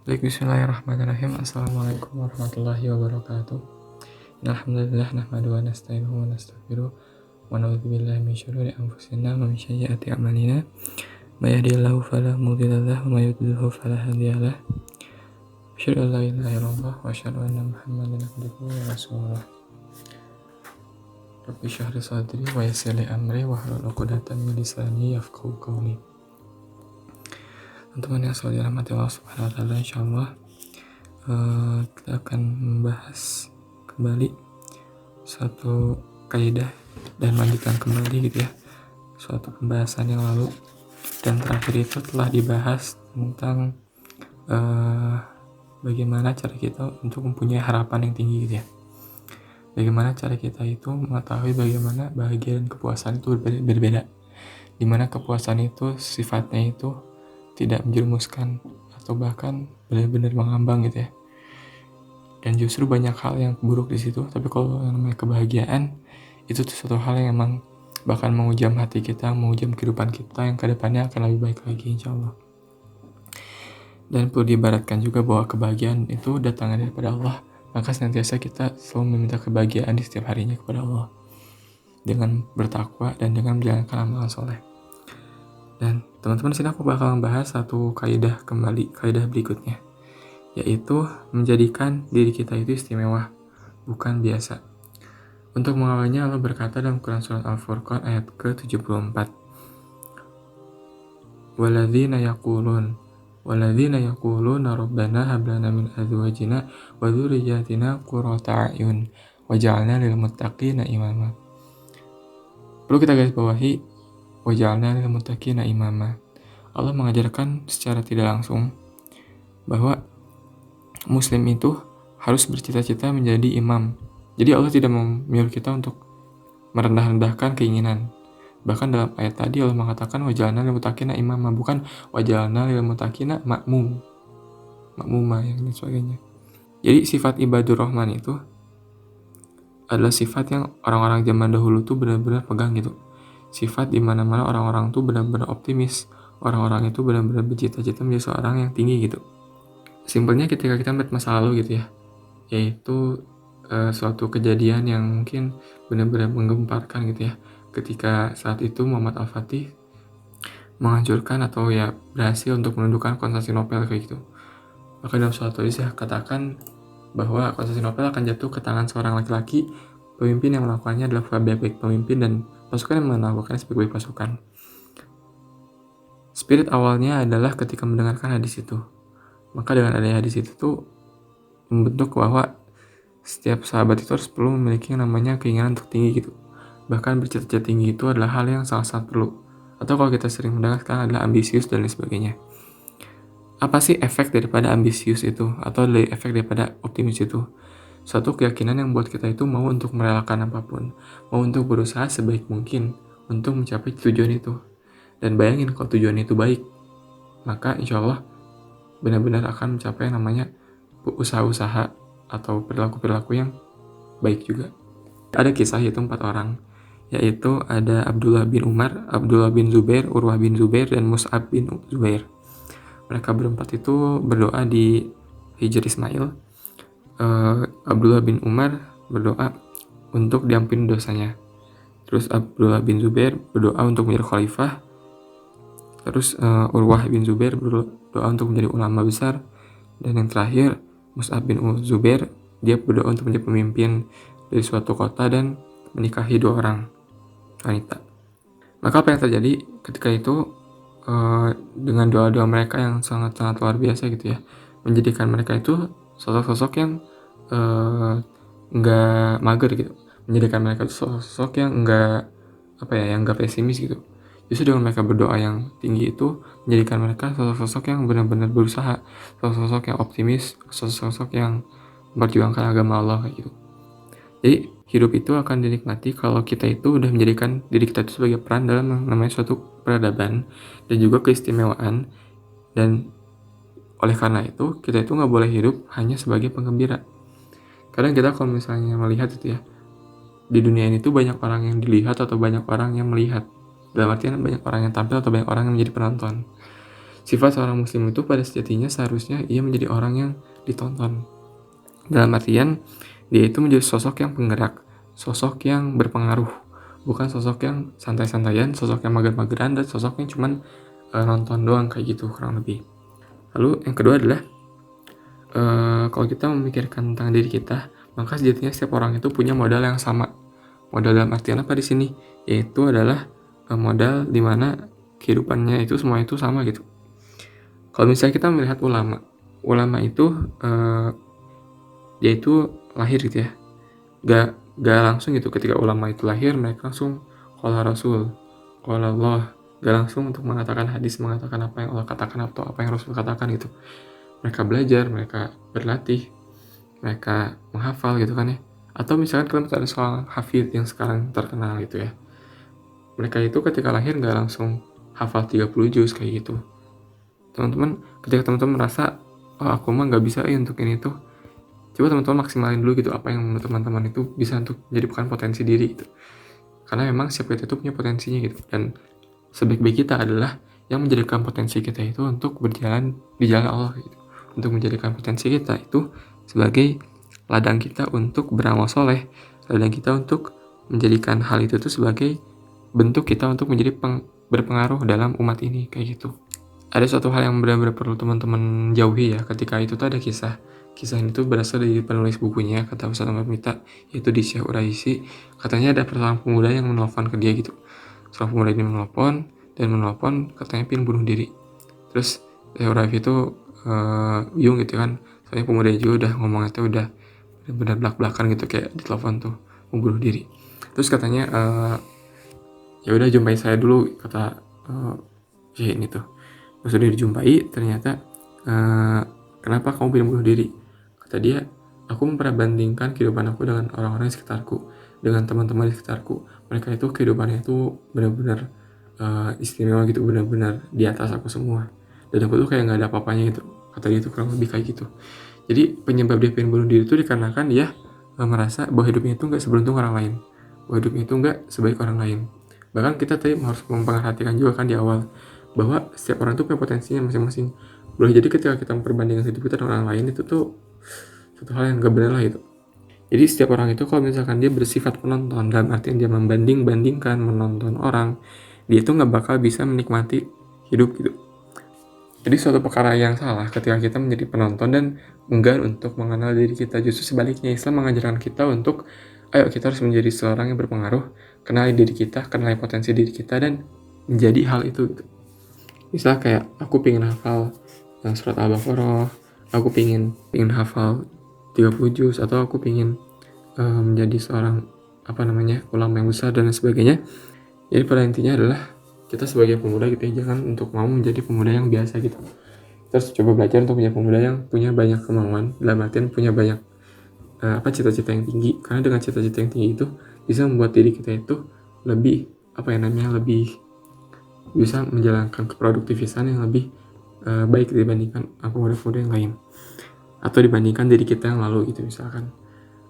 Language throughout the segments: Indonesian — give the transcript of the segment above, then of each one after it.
Baik, bismillahirrahmanirrahim. Assalamualaikum warahmatullahi wabarakatuh. Alhamdulillah nahmaduhu wa nasta'inuhu wa nastaghfiruh wa na'udzu billahi min syururi anfusina wa min sayyiati a'malina. May yahdihillahu fala mudilla lahu wa may yudlilhu fala hadiya lahu. Asyhadu an la ilaha illallah wa asyhadu anna Muhammadan abduhu wa rasuluh. Rabbi shrah li sadri wa yassir li amri wahlul 'uqdatam min lisani yafqahu qawli. Teman-teman yang selalu dirahmati Allah Subhanahu wa taala, insyaallah kita akan membahas kembali suatu kaidah dan lanjutkan kembali gitu ya suatu pembahasan yang lalu, dan terakhir itu telah dibahas tentang bagaimana cara kita untuk mempunyai harapan yang tinggi gitu ya. Bagaimana cara kita itu mengetahui bagaimana bahagia dan kepuasan itu berbeda, dimana kepuasan itu sifatnya itu tidak menjerumuskan atau bahkan benar-benar mengambang gitu ya. Dan justru banyak hal yang buruk di situ. Tapi kalau yang namanya kebahagiaan itu tuh suatu hal yang emang bahkan mengujam hati kita, mengujam kehidupan kita yang kedepannya akan lebih baik lagi insyaallah. Dan perlu diibaratkan juga bahwa kebahagiaan itu datangnya daripada Allah. Maka senantiasa kita selalu meminta kebahagiaan di setiap harinya kepada Allah dengan bertakwa dan dengan menjalankan amalan soleh. Dan teman-teman, sini aku bakal membahas satu kaidah kembali, kaidah berikutnya, yaitu menjadikan diri kita itu istimewa, bukan biasa. Untuk mengawalnya, Allah berkata dalam Quran Surat Al-Furqan ayat ke-74, Waladzina yaquluna rabbana hablana min azwajina wa dzurriyyatina qurrata a'yun waj'alna lil muttaqina imama. Perlu kita garis bawahi, waj'alna lil muttaqina imama. Allah mengajarkan secara tidak langsung bahwa muslim itu harus bercita-cita menjadi imam. Jadi Allah tidak menyuruh kita untuk merendah-rendahkan keinginan. Bahkan dalam ayat tadi Allah mengatakan waj'alna lil muttaqina imama, bukan waj'alna lil muttaqina makmuma yang dan sebagainya. Jadi sifat ibadur rahman itu adalah sifat yang orang-orang zaman dahulu tuh benar-benar pegang gitu. Sifat di mana-mana orang-orang tuh benar-benar optimis, orang-orang itu benar-benar bercita-cita menjadi seorang yang tinggi gitu. Simpelnya ketika kita melihat masa lalu gitu ya, yaitu suatu kejadian yang mungkin benar-benar menggemparkan gitu ya, ketika saat itu Muhammad Al-Fatih menghancurkan atau ya berhasil untuk menundukkan Konstantinopel kayak gitu. Maka dalam suatu hadis ya katakan bahwa Konstantinopel akan jatuh ke tangan seorang laki-laki, pemimpin yang melakukannya adalah sebaik-baik pemimpin dan pasukan yang melakukannya sebaik-baik pasukan. Spirit awalnya adalah ketika mendengarkan hadis itu. Maka dengan adanya hadis itu tuh membentuk bahwa setiap sahabat itu harus perlu memiliki yang namanya keinginan untuk tinggi gitu. Bahkan bercita-cita tinggi itu adalah hal yang sangat-sangat perlu. Atau kalau kita sering mendengar sekarang adalah ambisius dan lain sebagainya. Apa sih efek daripada ambisius itu? Atau efek daripada optimis itu? Suatu keyakinan yang buat kita itu mau untuk merelakan apapun, mau untuk berusaha sebaik mungkin untuk mencapai tujuan itu. Dan bayangin kalau tujuan itu baik, maka insya Allah benar-benar akan mencapai yang namanya usaha-usaha atau perilaku-perilaku yang baik juga. Ada kisah yaitu 4 orang, yaitu ada Abdullah bin Umar, Abdullah bin Zubair, Urwah bin Zubair, dan Mus'ab bin Zubair. Mereka berempat itu berdoa di Hijr Ismail. Abdullah bin Umar berdoa untuk diampuni dosanya. Terus Abdullah bin Zubair berdoa untuk menjadi khalifah. Terus Urwah bin Zubair berdoa untuk menjadi ulama besar. Dan yang terakhir Mus'ab bin Zubair, dia berdoa untuk menjadi pemimpin dari suatu kota dan menikahi 2 orang wanita. Maka apa yang terjadi ketika itu, dengan doa-doa mereka yang sangat-sangat luar biasa gitu ya, menjadikan mereka itu sosok-sosok yang nggak mager gitu, menjadikan mereka itu sosok yang nggak pesimis gitu. Justru dengan mereka berdoa yang tinggi itu menjadikan mereka sosok-sosok yang benar-benar berusaha, sosok-sosok yang optimis, sosok-sosok yang memperjuangkan agama Allah kayak gitu. Jadi hidup itu akan dinikmati kalau kita itu udah menjadikan diri kita itu sebagai peran dalam namanya suatu peradaban dan juga keistimewaan. Dan oleh karena itu kita itu nggak boleh hidup hanya sebagai penggembira. Kadang kita kalau misalnya melihat itu ya, di dunia ini tuh banyak orang yang dilihat atau banyak orang yang melihat. Dalam artian banyak orang yang tampil atau banyak orang yang menjadi penonton. Sifat seorang muslim itu pada sejatinya seharusnya ia menjadi orang yang ditonton. Dalam artian, dia itu menjadi sosok yang penggerak, sosok yang berpengaruh, bukan sosok yang santai-santaian, sosok yang mager-mageran, dan sosok yang cuman nonton doang kayak gitu kurang lebih. Lalu yang kedua adalah kalau kita memikirkan tentang diri kita, maka sejatinya setiap orang itu punya modal yang sama. Modal dalam artian apa di sini? Yaitu adalah modal dimana kehidupannya itu semua itu sama gitu. Kalau misalnya kita melihat ulama itu dia itu lahir gitu ya, gak langsung gitu. Ketika ulama itu lahir, mereka langsung qala Rasul, qala Allah, gak langsung untuk mengatakan hadis, mengatakan apa yang Allah katakan atau apa yang Rasul katakan gitu. Mereka belajar, mereka berlatih, mereka menghafal gitu kan ya. Atau misalkan kalian ada seorang hafid yang sekarang terkenal gitu ya, mereka itu ketika lahir gak langsung hafal 30 juz kayak gitu. Teman-teman, ketika teman-teman merasa oh aku mah gak bisa untuk ini tuh, coba teman-teman maksimalin dulu gitu apa yang menurut teman-teman itu bisa untuk menjadi potensi diri gitu. Karena memang setiap kita itu punya potensinya gitu, dan sebaik-baik kita adalah yang menjadikan potensi kita itu untuk berjalan di jalan Allah gitu. Untuk menjadikan potensi kita itu sebagai ladang kita untuk beramal soleh, ladang kita untuk menjadikan hal itu tuh sebagai bentuk kita untuk menjadi berpengaruh dalam umat ini kayak gitu. Ada suatu hal yang benar-benar perlu teman-teman jauhi ya, ketika itu tuh ada kisah ini tuh berasal dari penulis bukunya, kata Ustaz Ahmad Mita, yaitu di Syekh Uraisi. Katanya ada seorang pemuda yang menelpon ke dia gitu. Seorang pemuda ini menelpon katanya pengen bunuh diri. Terus Syekh Uraisi itu bingung gitu kan, soalnya pemuda juga udah ngomongnya tuh udah benar-benar belak-belakan gitu, kayak di telepon tuh mau bunuh diri. Terus katanya ya udah jumpai saya dulu, kata Syekh ini tuh. Pas sudah dijumpai, ternyata kenapa kamu pengen bunuh diri? Kata dia, aku memperbandingkan kehidupan aku dengan orang-orang di sekitarku, dengan teman-teman di sekitarku. Mereka itu kehidupannya itu benar-benar istimewa gitu, benar-benar di atas aku semua. Dan aku tuh kayak nggak ada apa-apanya gitu. Kata dia itu kurang lebih kayak gitu. Jadi penyebab dia pengen bunuh diri itu dikarenakan dia merasa bahwa hidupnya itu nggak seberuntung orang lain, bahwa hidupnya itu nggak sebaik orang lain. Bahkan kita tadi harus memperhatikan juga kan di awal, bahwa setiap orang itu punya potensinya masing-masing. Boleh jadi ketika kita memperbandingkan hidup kita dengan orang lain, itu tuh suatu hal yang gak benar lah gitu. Jadi setiap orang itu kalau misalkan dia bersifat penonton, dalam artian dia membanding-bandingkan, menonton orang, dia itu gak bakal bisa menikmati hidup gitu. Jadi suatu perkara yang salah ketika kita menjadi penonton dan enggan untuk mengenal diri kita. Justru sebaliknya, Islam mengajarkan kita untuk ayo kita harus menjadi seorang yang berpengaruh, kenali diri kita, kenali potensi diri kita, dan menjadi hal itu gitu. Misal kayak aku pengen hafal surat Al-Baqarah, aku pengen hafal 30 juz, atau aku pengen menjadi seorang ulama yang besar dan sebagainya. Jadi pada intinya adalah kita sebagai pemuda gitu ya, jangan untuk mau menjadi pemuda yang biasa gitu. Terus coba belajar untuk menjadi pemuda yang punya banyak kemauan, dalam artian punya banyak cita-cita yang tinggi. Karena dengan cita-cita yang tinggi itu bisa membuat diri kita itu lebih lebih bisa menjalankan keproduktifan yang lebih baik dibandingkan pemuda-pemuda yang lain, atau dibandingkan diri kita yang lalu gitu. Misalkan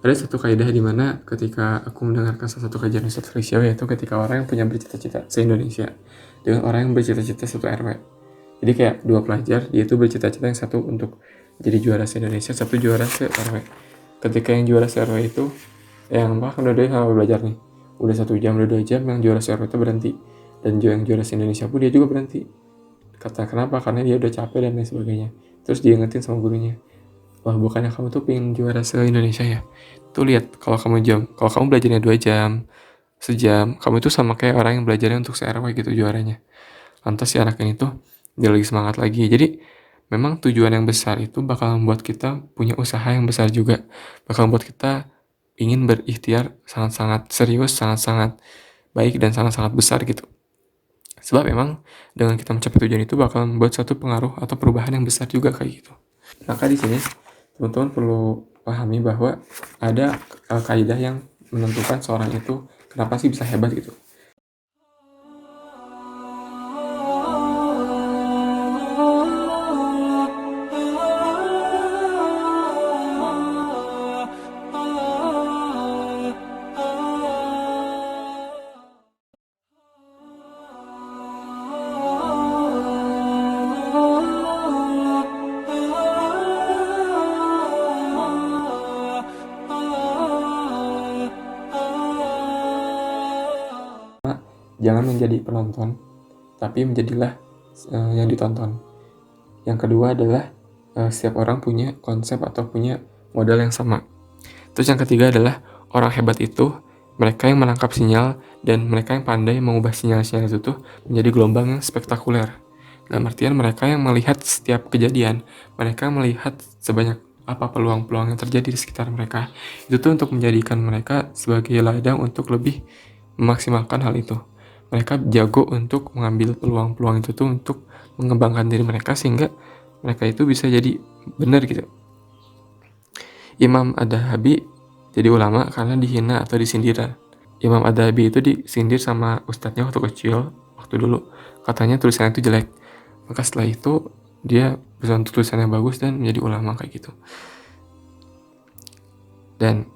ada satu kaidah di mana ketika aku mendengarkan salah satu kajian Ustadz Frisio, yaitu ketika orang yang punya bercita-cita se-Indonesia dengan orang yang bercita-cita satu RW. Jadi kayak dua pelajar, dia itu bercita-cita yang satu untuk jadi juara se-Indonesia, satu juara se-RW. Ketika yang juara se-RW itu yang bahkan udah sama belajar nih, udah 1 jam, udah 2 jam, yang juara se-RW itu berhenti. Dan yang juara se-Indonesia pun dia juga berhenti. Kata kenapa? Karena dia udah capek dan lain sebagainya. Terus dia ingetin sama gurunya, wah bukannya kamu tuh pengen juara se-Indonesia ya? Tuh lihat, kalau kamu belajarnya 2 jam, sejam, kamu itu sama kayak orang yang belajarnya untuk se-RW gitu juaranya. Lantas si anak ini tuh dia lagi semangat lagi. Jadi memang tujuan yang besar itu bakal membuat kita punya usaha yang besar juga. Bakal membuat kita ingin berikhtiar sangat-sangat serius, sangat-sangat baik, dan sangat-sangat besar gitu. Sebab memang dengan kita mencapai tujuan itu bakal membuat suatu pengaruh atau perubahan yang besar juga kayak gitu. Maka di sini teman-teman perlu pahami bahwa ada kaidah yang menentukan seorang itu kenapa sih bisa hebat gitu. jangan menjadi penonton, tapi menjadilah yang ditonton. Yang kedua adalah setiap orang punya konsep atau punya modal yang sama. Terus yang ketiga adalah orang hebat itu mereka yang menangkap sinyal dan mereka yang pandai mengubah sinyal-sinyal itu tuh menjadi gelombang yang spektakuler. Dalam artian mereka yang melihat setiap kejadian, mereka melihat sebanyak apa peluang-peluang yang terjadi di sekitar mereka. Itu tuh untuk menjadikan mereka sebagai ladang untuk lebih memaksimalkan hal itu. Mereka jago untuk mengambil peluang-peluang itu tuh untuk mengembangkan diri mereka sehingga mereka itu bisa jadi benar gitu. Imam Ad-Dahabi jadi ulama karena dihina atau disindir. Imam Ad-Dahabi itu disindir sama ustadznya waktu kecil, waktu dulu. Katanya tulisannya itu jelek. Maka setelah itu dia bisa untuk tulisannya bagus dan menjadi ulama kayak gitu. Dan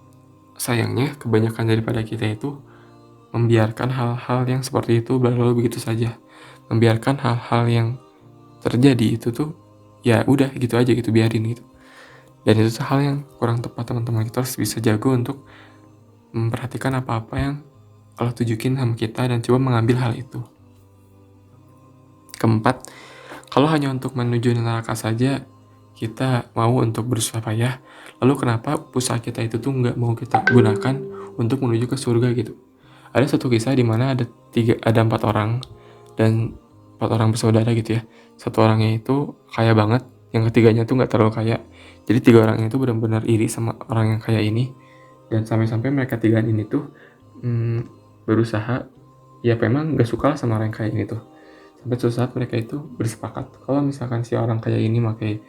sayangnya kebanyakan daripada kita itu membiarkan hal-hal yang seperti itu berlalu begitu saja. Membiarkan hal-hal yang terjadi itu tuh ya udah gitu aja gitu, biarin gitu. Dan itu tuh hal yang kurang tepat teman-teman. Kita harus bisa jago untuk memperhatikan apa-apa yang Allah tunjukin sama kita dan coba mengambil hal itu. Keempat, kalau hanya untuk menuju neraka saja kita mau untuk berusaha payah, lalu kenapa usaha kita itu tuh nggak mau kita gunakan untuk menuju ke surga gitu? Ada satu kisah di mana ada 4 orang dan 4 orang bersaudara gitu ya. Satu orangnya itu kaya banget, yang ketiganya tuh nggak terlalu kaya. Jadi 3 orang itu benar-benar iri sama orang yang kaya ini, dan sampai-sampai mereka 3 ini tuh berusaha, ya memang nggak suka sama orang yang kaya ini tuh. Sampai suatu saat mereka itu bersepakat kalau misalkan si orang kaya ini pakai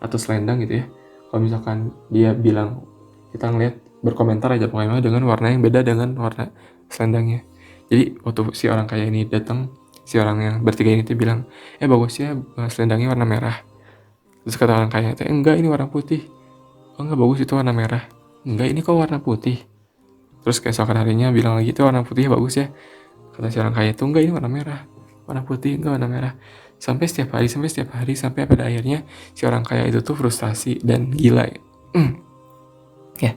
atau selendang gitu ya, kalau misalkan dia bilang, kita ngeliat berkomentar aja pokoknya dengan warna yang beda dengan warna selendangnya. Jadi waktu si orang kaya ini datang, si orang yang bertiga ini tuh bilang, bagusnya selendangnya warna merah. Terus kata orang kaya itu, enggak ini warna putih. Oh enggak, bagus itu warna merah. Enggak, ini kok warna putih. Terus keesokan harinya bilang lagi, itu warna putih bagus ya. Kata si orang kaya itu, enggak ini warna merah. Warna putih, enggak warna merah. Sampai setiap hari, sampai pada akhirnya si orang kaya itu tuh frustasi dan gila. Ya,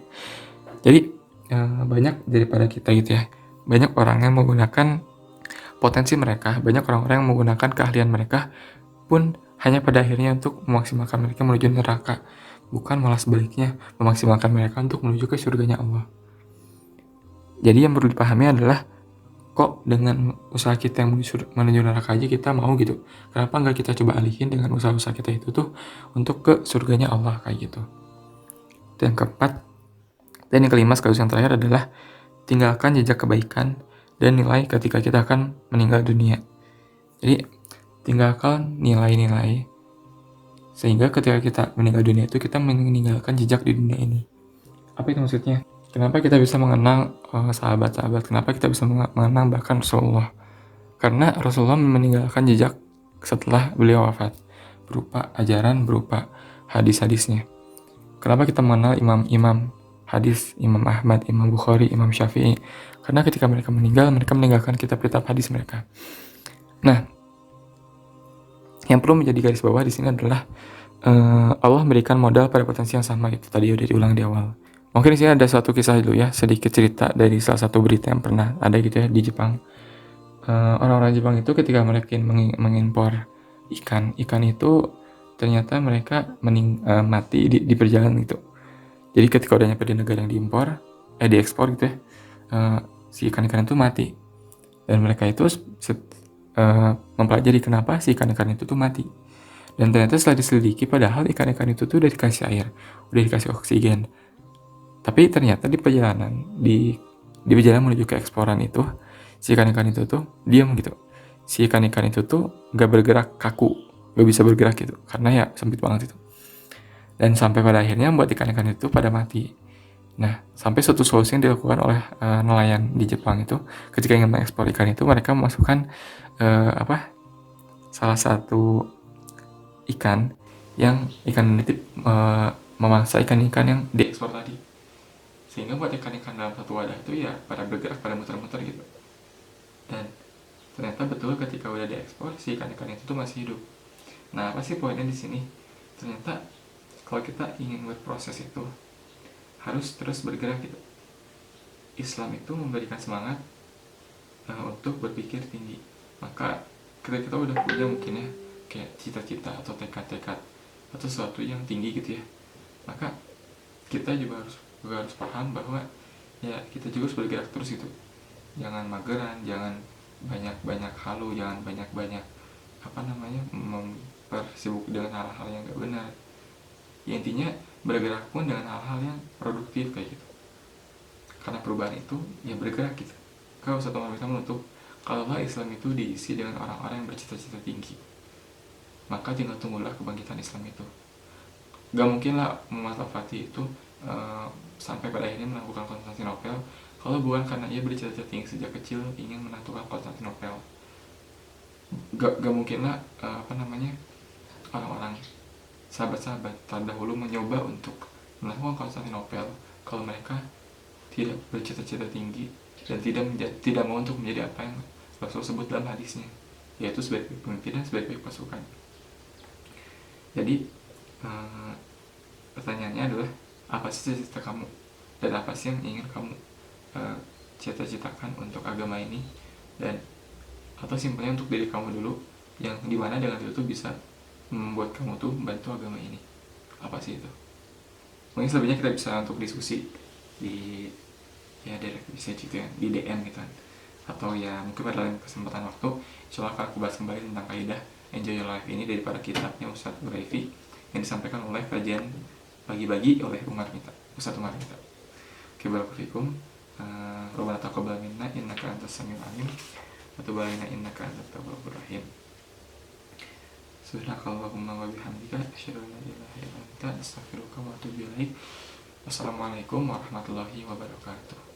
jadi banyak daripada kita gitu ya. Banyak orang yang menggunakan potensi mereka, banyak orang-orang yang menggunakan keahlian mereka pun hanya pada akhirnya untuk memaksimalkan mereka menuju neraka, bukan malah sebaliknya memaksimalkan mereka untuk menuju ke surganya Allah. Jadi yang perlu dipahami adalah, kok dengan usaha kita yang menuju neraka aja kita mau gitu, kenapa nggak kita coba alihin dengan usaha-usaha kita itu tuh untuk ke surganya Allah kayak gitu. Dan yang keempat dan yang kelima sekaligus yang terakhir adalah tinggalkan jejak kebaikan dan nilai ketika kita akan meninggal dunia. Jadi tinggalkan nilai-nilai sehingga ketika kita meninggal dunia itu kita meninggalkan jejak di dunia ini. Apa itu maksudnya? Kenapa kita bisa mengenang sahabat-sahabat? Kenapa kita bisa mengenang bahkan Rasulullah? Karena Rasulullah meninggalkan jejak setelah beliau wafat, berupa ajaran, berupa hadis-hadisnya. Kenapa kita mengenal imam-imam hadis, Imam Ahmad, Imam Bukhari, Imam Syafi'i? Karena ketika mereka meninggal, mereka meninggalkan kitab-kitab hadis mereka. Nah, yang perlu menjadi garis bawah di sini adalah Allah memberikan modal pada potensi yang sama, itu tadi udah diulang di awal. Mungkin di sini ada suatu kisah dulu ya, sedikit cerita dari salah satu berita yang pernah ada gitu ya di Jepang. Orang-orang Jepang itu ketika mereka mengimpor ikan itu ternyata mereka mati di perjalanan gitu. Jadi ketika udah nyampe di negara yang diekspor gitu ya, si ikan-ikan itu mati. Dan mereka itu mempelajari kenapa si ikan-ikan itu tuh mati. Dan ternyata setelah diselidiki, padahal ikan-ikan itu tuh udah dikasih air, udah dikasih oksigen. Tapi ternyata di perjalanan menuju ke eksporan itu, si ikan-ikan itu tuh diam gitu. Si ikan-ikan itu tuh gak bergerak, kaku, gak bisa bergerak gitu, karena ya sempit banget itu. Dan sampai pada akhirnya membuat ikan-ikan itu pada mati. Nah, sampai suatu solusi yang dilakukan oleh nelayan di Jepang itu, ketika ingin mengekspor ikan itu, mereka memasukkan salah satu ikan nitip memangsa ikan-ikan yang diekspor tadi, sehingga buat ikan-ikan dalam satu wadah itu ya pada bergerak, pada muter-muter gitu. Dan ternyata betul ketika udah diekspor si ikan-ikan itu tuh masih hidup. Nah, apa sih poinnya di sini? Ternyata kalau kita ingin buat proses itu harus terus bergerak gitu. Islam itu memberikan semangat untuk berpikir tinggi. Maka ketika kita udah punya mungkin ya kayak cita-cita atau tekad-tekad atau sesuatu yang tinggi gitu ya, maka kita juga harus paham bahwa ya kita juga harus bergerak terus gitu. Jangan mageran, jangan banyak halu, jangan banyak mempersibuk dengan hal-hal yang gak benar. Ya intinya bergerak pun dengan hal-hal yang produktif kayak gitu. Karena perubahan itu ya bergerak gitu. Kalau satu orang bisa menutup kalaulah Islam itu diisi dengan orang-orang yang bercita-cita tinggi, maka tinggal tunggulah kebangkitan Islam itu. Gak mungkin lah Muhammad Al-Fatih itu sampai pada akhirnya menaklukkan Konstantinopel kalau bukan karena ia bercita-cita tinggi sejak kecil ingin menaklukkan Konstantinopel. Gak mungkin lah orang-orang sahabat-sahabat terdahulu mencoba untuk melakukan Konstantinopel kalau mereka tidak bercita-cita tinggi dan tidak mau untuk menjadi apa yang Rasul sebut dalam hadisnya, yaitu sebaik-baik pemimpin dan sebaik-baik pasukan. Jadi pertanyaannya adalah apa sih cita-cita kamu dan apa sih yang ingin kamu cita-citakan untuk agama ini, dan atau simpelnya untuk diri kamu dulu yang dimana dengan itu tuh bisa membuat kamu tuh membantu agama ini. Apa sih itu? Mungkin selebihnya kita bisa untuk diskusi di direct message gitu ya, di DM gitu kan, atau ya mungkin pada lain kesempatan waktu insyaallah akan aku bahas kembali tentang kaidah Enjoy Your Life ini daripada kitabnya Ustadz Buraifi yang disampaikan oleh kajian bagi-bagi oleh Ustadz Umar Mita. Oke, barakallahu Rabbana taqabbal minna innaka antas samiul alim wa tub alaina innaka antat tawwabur rahim. Subhanakallahumma wa bihamdika asyhadu an la ilaha illa anta astaghfiruka wa atubu ilaik. Wassalamualaikum warahmatullahi wabarakatuh.